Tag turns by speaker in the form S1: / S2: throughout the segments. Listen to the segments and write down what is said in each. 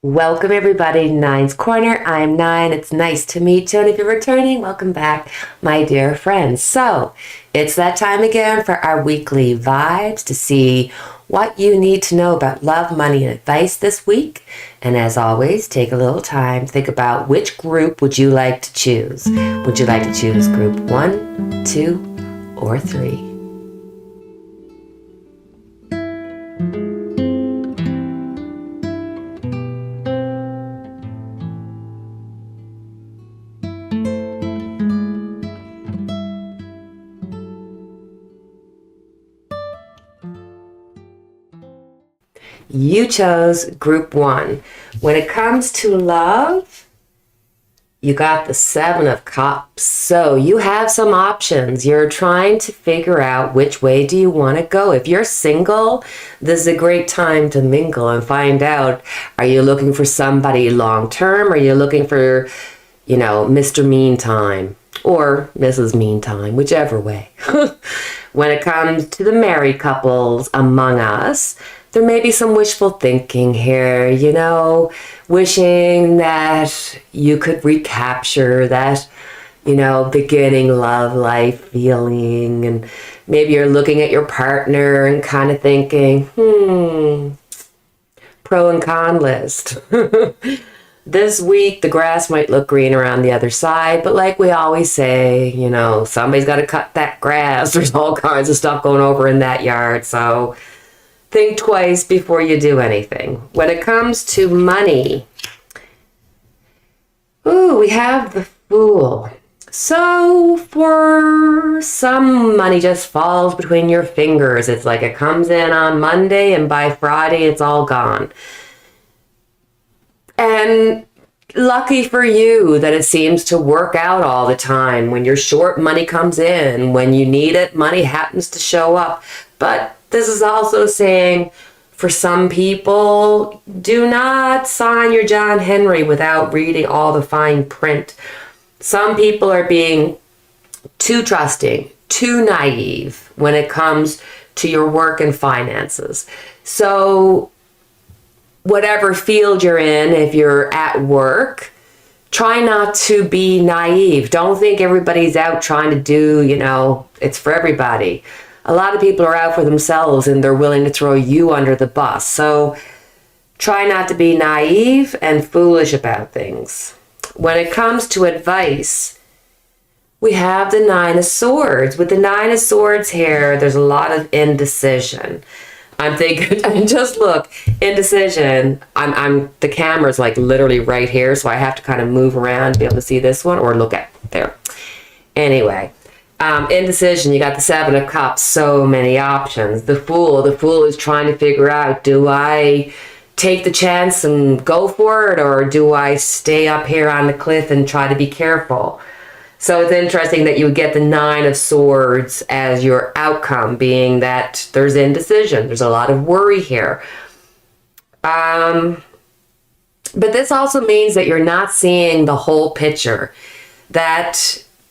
S1: Welcome everybody to Nine's Corner. I'm Nine. It's nice to meet you. And if you're returning, welcome back, my dear friends. So it's that time again for our weekly vibes to see what you need to know about love, money, and advice this week. And as always, take a little time to think about which group would you like to choose. Would you like to choose group 1, 2, or 3? You chose group 1. When it comes to love, you got the 7 of Cups. So you have some options. You're trying to figure out which way do you want to go. If you're single, this is a great time to mingle and find out, are you looking for somebody long term? Or are you looking for, Mr. Meantime or Mrs. Meantime, whichever way. When it comes to the married couples among us, there may be some wishful thinking here, wishing that you could recapture that, beginning love life feeling. And maybe you're looking at your partner and kind of thinking, pro and con list. This week, the grass might look green around the other side, but like we always say, somebody's got to cut that grass. There's all kinds of stuff going over in that yard, so think twice before you do anything. When it comes to money, we have the Fool. So for some, money just falls between your fingers. It's like it comes in on Monday and by Friday it's all gone. And lucky for you that it seems to work out all the time. When you're short, money comes in. When you need it, money happens to show up. But this is also saying, for some people, do not sign your John Henry without reading all the fine print. Some people are being too trusting, too naive when it comes to your work and finances. So whatever field you're in, if you're at work, try not to be naive. Don't think everybody's out trying to do, it's for everybody. A lot of people are out for themselves and they're willing to throw you under the bus. So try not to be naive and foolish about things. When it comes to advice, we have the 9 of Swords. With the 9 of Swords here, there's a lot of indecision. I'm thinking, just look, indecision. The camera's like literally right here, so I have to kind of move around to be able to see this one or look at there. Anyway, indecision, you got the 7 of Cups, so many options. The Fool is trying to figure out, do I take the chance and go for it, or do I stay up here on the cliff and try to be careful? So it's interesting that you would get the 9 of Swords as your outcome, being that there's indecision. There's a lot of worry here. But this also means that you're not seeing the whole picture, that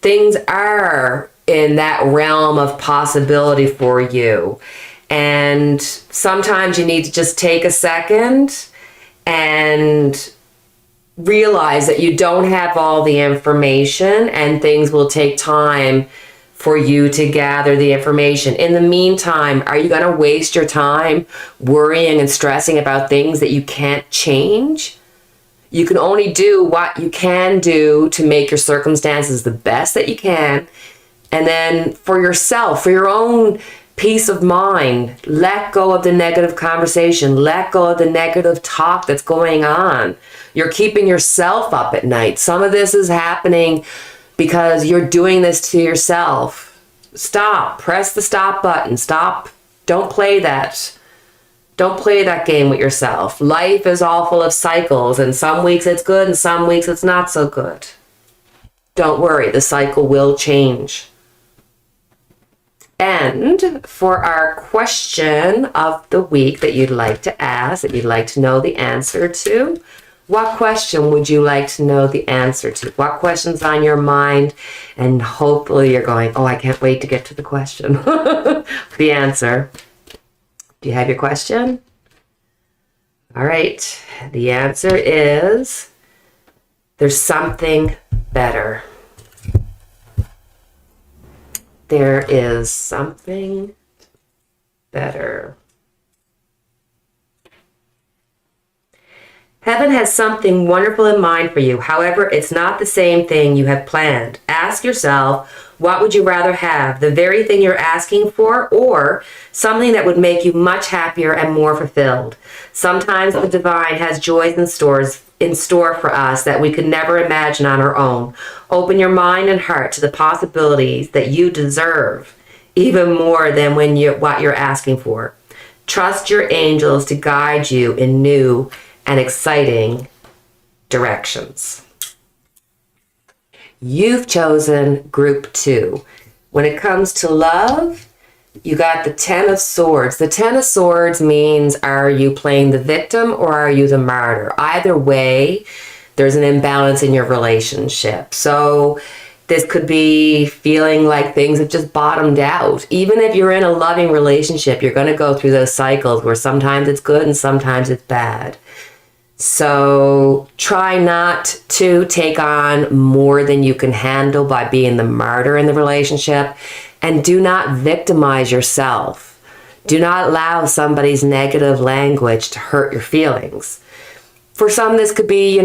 S1: things are in that realm of possibility for you. And sometimes you need to just take a second and realize that you don't have all the information and things will take time for you to gather the information. In the meantime, are you going to waste your time worrying and stressing about things that you can't change? You can only do what you can do to make your circumstances the best that you can. And then for yourself, for your own peace of mind, let go of the negative conversation. Let go of the negative talk that's going on. You're keeping yourself up at night. Some of this is happening because you're doing this to yourself. Stop. Press the stop button. Stop. Don't play that. Don't play that game with yourself. Life is all full of cycles, and some weeks it's good and some weeks it's not so good. Don't worry, the cycle will change. And for our question of the week that you'd like to ask, that you'd like to know the answer to, what question would you like to know the answer to? What question's on your mind? And hopefully you're going, oh, I can't wait to get to the question. The answer. Do you have your question? All right. The answer is there's something better. There is something better. Heaven has something wonderful in mind for you. However, it's not the same thing you have planned. Ask yourself, what would you rather have? The very thing you're asking for, or something that would make you much happier and more fulfilled? Sometimes the divine has joys in store for us that we could never imagine on our own. Open your mind and heart to the possibilities that you deserve, even more than what you're asking for. Trust your angels to guide you in new and exciting directions. You've chosen group 2. When it comes to love, you got the 10 of Swords. The 10 of Swords means, are you playing the victim or are you the martyr? Either way, there's an imbalance in your relationship. So this could be feeling like things have just bottomed out. Even if you're in a loving relationship, you're going to go through those cycles where sometimes it's good and sometimes it's bad. So try not to take on more than you can handle by being the martyr in the relationship, and do not victimize yourself. Do not allow somebody's negative language to hurt your feelings. For some, this could be,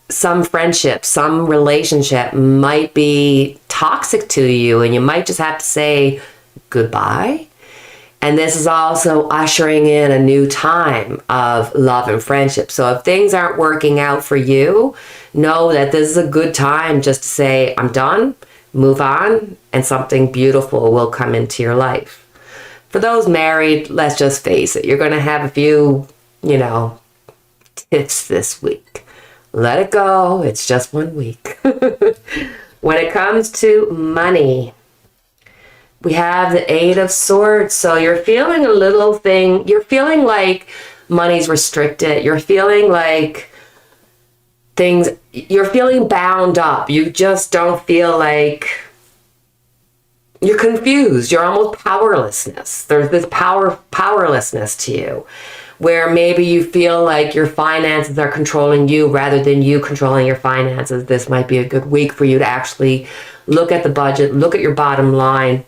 S1: some friendship, some relationship might be toxic to you, and you might just have to say goodbye. And this is also ushering in a new time of love and friendship. So if things aren't working out for you, know that this is a good time just to say, I'm done, move on, and something beautiful will come into your life. For those married, let's just face it, you're going to have a few, tips this week. Let it go. It's just 1 week. When it comes to money, we have the 8 of Swords. So you're feeling you're feeling like money's restricted. You're feeling like you're feeling bound up. You just don't feel like, you're confused. You're almost powerlessness. There's this powerlessness to you, where maybe you feel like your finances are controlling you rather than you controlling your finances. This might be a good week for you to actually look at the budget, look at your bottom line.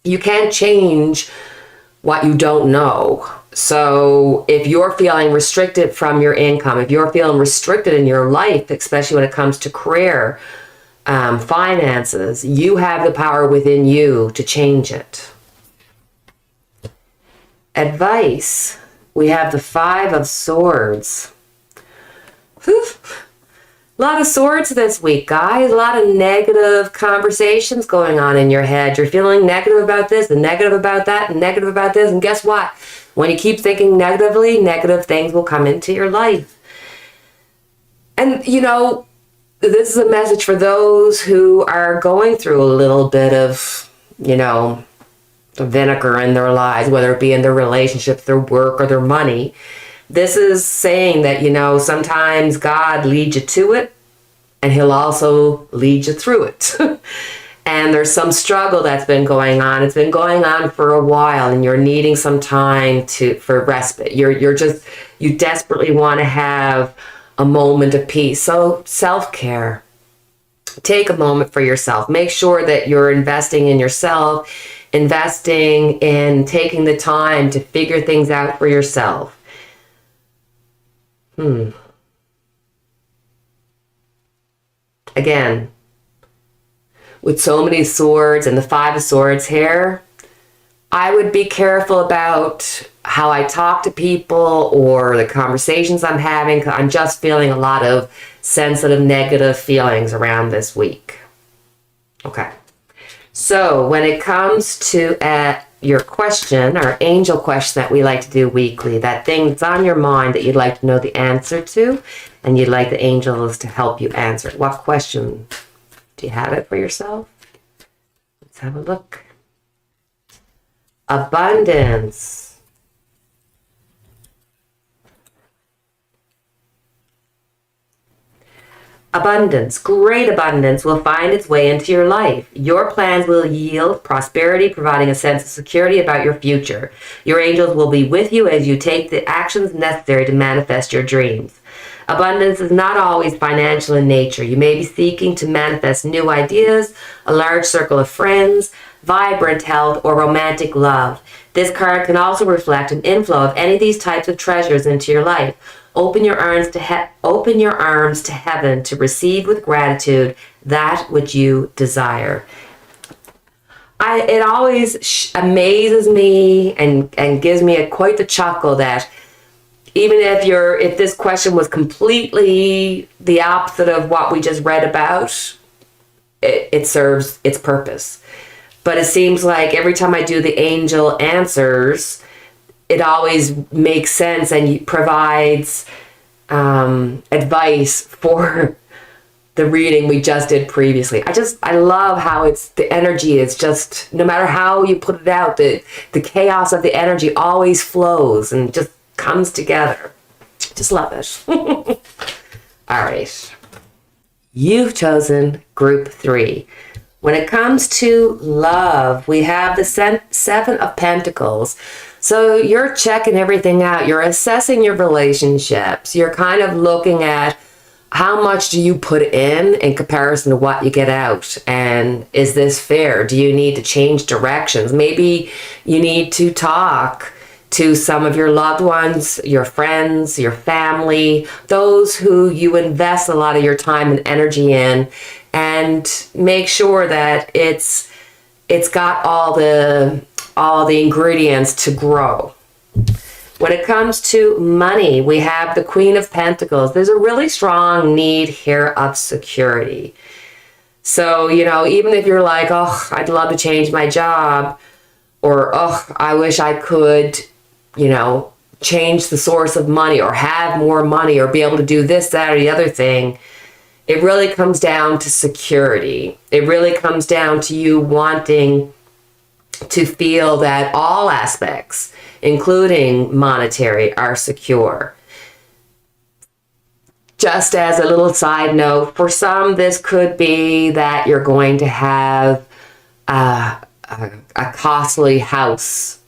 S1: You can't change what you don't know. So if you're feeling restricted from your income, if you're feeling restricted in your life, especially when it comes to career, finances, you have the power within you to change it. Advice. We have the 5 of Swords. Whew. A lot of swords this week, guys. A lot of negative conversations going on in your head. You're feeling negative about this and negative about that and negative about this. And guess what? When you keep thinking negatively, negative things will come into your life. And, this is a message for those who are going through a little bit of, vinegar in their lives, whether it be in their relationships, their work, or their money. This is saying that, sometimes God leads you to it, and he'll also lead you through it. And there's some struggle that's been going on. It's been going on for a while, and you're needing some time for respite. You desperately want to have a moment of peace. So self-care. Take a moment for yourself. Make sure that you're investing in yourself, investing in taking the time to figure things out for yourself. Again, with so many swords and the 5 of Swords here, I would be careful about how I talk to people or the conversations I'm having, 'cause I'm just feeling a lot of sensitive, negative feelings around this week. Okay. So when it comes to your question, our angel question that we like to do weekly, that thing that's on your mind that you'd like to know the answer to, and you'd like the angels to help you answer it. What question? Do you have it for yourself? Let's have a look. Abundance. Abundance, great abundance will find its way into your life. Your plans will yield prosperity, providing a sense of security about your future. Your angels will be with you as you take the actions necessary to manifest your dreams. Abundance is not always financial in nature. You may be seeking to manifest new ideas, a large circle of friends, vibrant health, or romantic love. This card can also reflect an inflow of any of these types of treasures into your life. Open your arms to heaven to receive with gratitude that which you desire. It always amazes me and gives me quite the chuckle that even if this question was completely the opposite of what we just read about, it serves its purpose. But it seems like every time I do the angel answers, it always makes sense and provides advice for the reading we just did previously. I love how the energy is just, no matter how you put it out, the chaos of the energy always flows and just comes together. Just love it. All right. You've chosen group 3. When it comes to love, we have the 7 of Pentacles. So you're checking everything out. You're assessing your relationships. You're kind of looking at how much do you put in comparison to what you get out? And is this fair? Do you need to change directions? Maybe you need to talk to some of your loved ones, your friends, your family, those who you invest a lot of your time and energy in, and make sure that it's got all the ingredients to grow. When it comes to money, we have the Queen of Pentacles. There's a really strong need here of security. So, even if you're like, oh, I'd love to change my job, or, oh, I wish I could, change the source of money or have more money or be able to do this, that, or the other thing, it really comes down to security. It really comes down to you wanting to feel that all aspects, including monetary, are secure. Just as a little side note, for some, this could be that you're going to have a costly house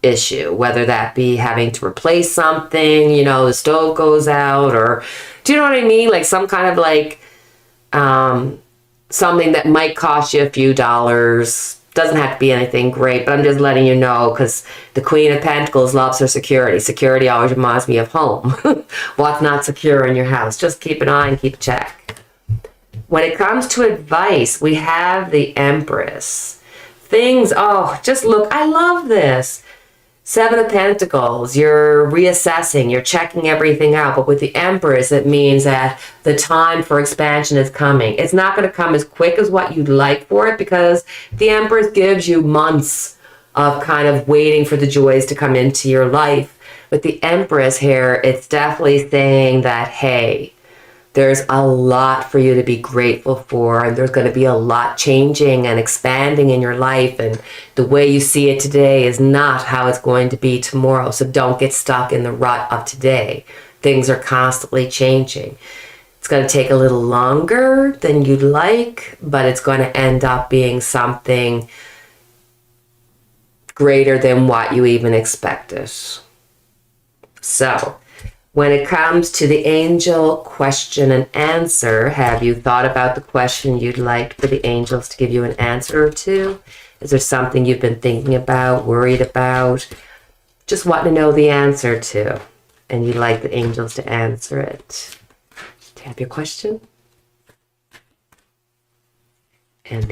S1: issue, whether that be having to replace something, the stove goes out, or do you know what I mean? Like some kind of something that might cost you a few dollars. Doesn't have to be anything great, but I'm just letting you know because the Queen of Pentacles loves her security. Security always reminds me of home. What's not secure in your house? Just keep an eye and keep a check. When it comes to advice, we have the Empress. Just look, I love this. 7 of Pentacles, you're reassessing, you're checking everything out. But with the Empress, it means that the time for expansion is coming. It's not going to come as quick as what you'd like for it because the Empress gives you months of kind of waiting for the joys to come into your life. With the Empress here, it's definitely saying that, hey, there's a lot for you to be grateful for, and there's going to be a lot changing and expanding in your life, and the way you see it today is not how it's going to be tomorrow. So don't get stuck in the rut of today. Things are constantly changing. It's going to take a little longer than you'd like, but it's going to end up being something greater than what you even expected. So when it comes to the angel question and answer, have you thought about the question you'd like for the angels to give you an answer to? Is there something you've been thinking about, worried about, just wanting to know the answer to, and you'd like the angels to answer it? Do you have your question? And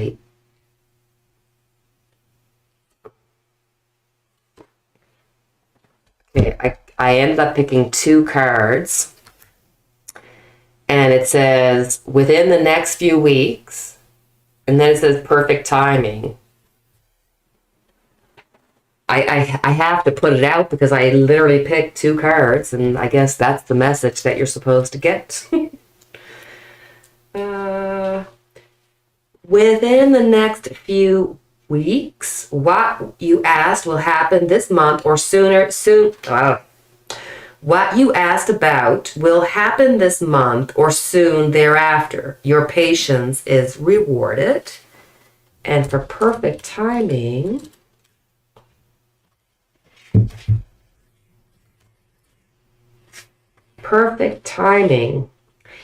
S1: okay, I ended up picking 2 cards, and it says within the next few weeks, and then it says perfect timing. I have to put it out because I literally picked 2 cards, and I guess that's the message that you're supposed to get. Within the next few weeks, what you asked will happen this month or soon. What you asked about will happen this month or soon thereafter. Your patience is rewarded. And for perfect timing, perfect timing.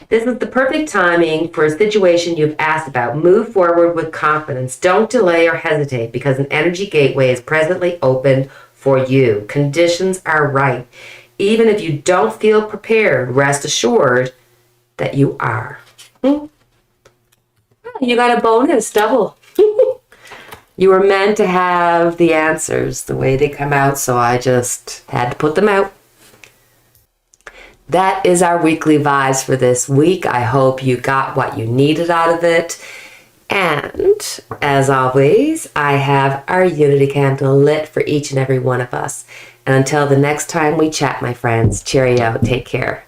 S1: This is the perfect timing for a situation you've asked about. Move forward with confidence. Don't delay or hesitate because an energy gateway is presently open for you. Conditions are right. Even if you don't feel prepared, rest assured that you are. You got a bonus, double. You were meant to have the answers the way they come out, so I just had to put them out. That is our weekly vibes for this week. I hope you got what you needed out of it. And as always, I have our unity candle lit for each and every one of us. And until the next time we chat, my friends, cheerio, take care.